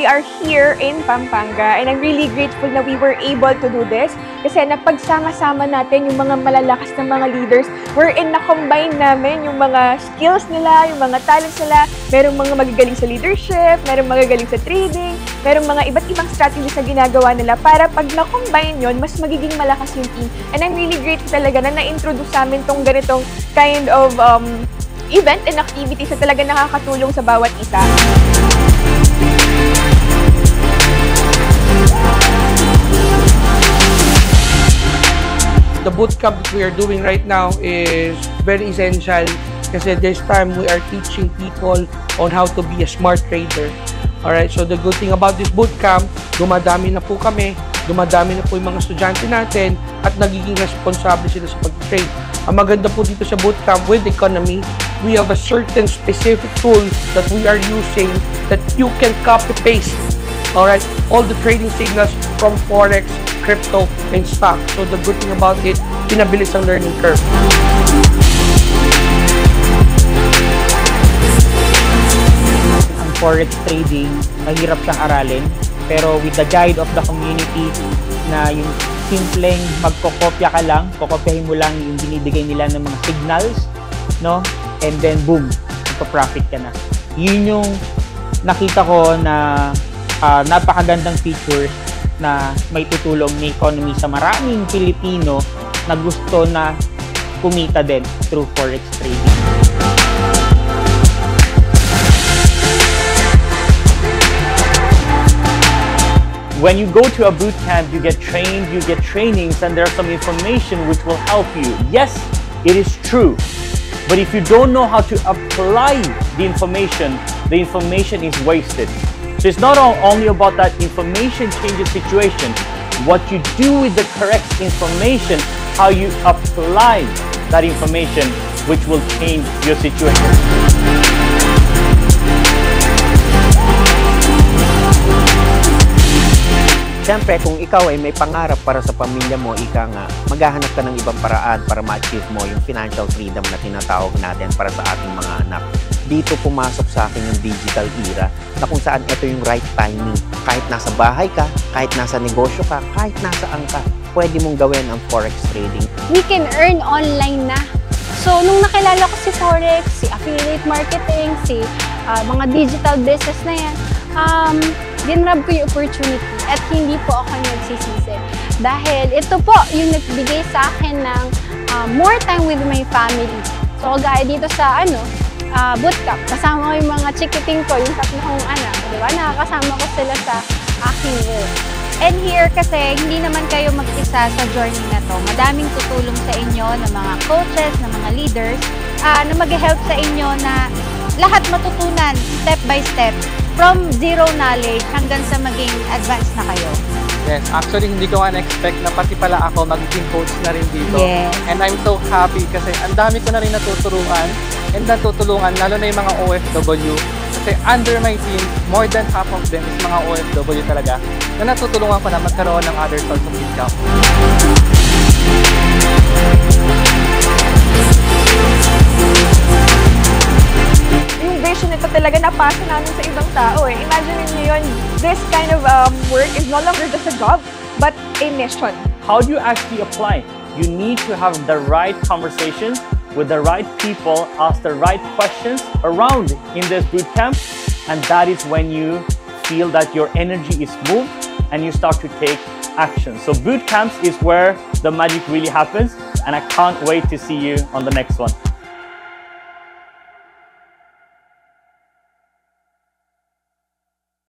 we are here in Pampanga and I'm really grateful na we were able to do this kasi napagsama-sama natin yung mga malalakas na mga leaders wherein na-combine namin yung mga skills nila, yung mga talents nila. Merong mga magagaling sa leadership, merong magagaling sa trading, merong mga iba't ibang strategies na ginagawa nila para pag na-combine yun, mas magiging malakas yung team. And I'm really grateful talaga na na-introduce sa amin tong ganitong kind of event and activities na talaga nakakatulong sa bawat isa. The bootcamp that we are doing right now is very essential kasi this time we are teaching people on how to be a smart trader. Alright, so the good thing about this bootcamp, dumadami na po kami, dumadami na po yung mga estudyante natin at nagiging responsable sila sa pag-trade. Ang maganda po dito sa bootcamp with economy, we have a certain specific tools that we are using that you can copy-paste. Alright, all the trading signals from Forex, crypto, and stock. So the good thing about it, pinabilis ang learning curve. Ang Forex trading, mahirap siyang aralin. Pero with the guide of the community na yung simpleng magkokopya ka lang, kokopyahin mo lang yung binibigay nila ng mga signals, no? And then boom, magpa-profit ka na. Yun yung nakita ko na napakagandang features na may tutulong ni economy sa maraming Pilipino na gusto na kumita din through Forex trading. When you go to a boot camp, you get trained, you get trainings, and there's some information which will help you. Yes, it is true. But if you don't know how to apply the information is wasted. So it's not only about that information changes situation. What you do with the correct information, how you apply that information, which will change your situation. Siyempre, kung ikaw ay may pangarap para sa pamilya mo, ika nga, maghahanap ka ng ibang paraan para ma-achieve mo yung financial freedom na tinatawag natin para sa ating mga anak. Dito pumasok sa akin yung digital era na kung saan ito yung right timing. Kahit nasa bahay ka, kahit nasa negosyo ka, kahit nasaan ka, pwede mong gawin ang Forex trading. We can earn online na. So, nung nakilala ko si Forex, si affiliate marketing, si mga digital business na yan, ginrab ko yung opportunity at hindi po ako nagsisisi. Dahil ito po yung nagbigay sa akin ng more time with my family. So, gaya dito sa bootcamp, kasama ko yung mga chikiting ko, yung tatlo kong anak. Diba? Nakakasama ko sila sa aking work. And here kasi, hindi naman kayo mag-isa sa journey na to. Madaming tutulong sa inyo ng mga coaches, ng mga leaders, na mag-help sa inyo na lahat matutunan step by step from zero knowledge hanggang sa maging advanced na kayo. Yes, actually hindi ko nga na-expect na pati pala ako magiging coach na rin dito. Yes. And I'm so happy kasi ang dami ko na rin natuturuan and natutulungan, lalo na yung mga OFW. Kasi under my team, more than half of them is mga OFW talaga na natutulungan ko na magkaroon ng other source of income. Ito talaga napasa namin sa ibang tao eh. Imagine niyo yun, this kind of work is no longer just a job, but a mission. How do you actually apply? You need to have the right conversations with the right people, ask the right questions around in this bootcamp, and that is when you feel that your energy is moved and you start to take action. So bootcamps is where the magic really happens, and I can't wait to see you on the next one.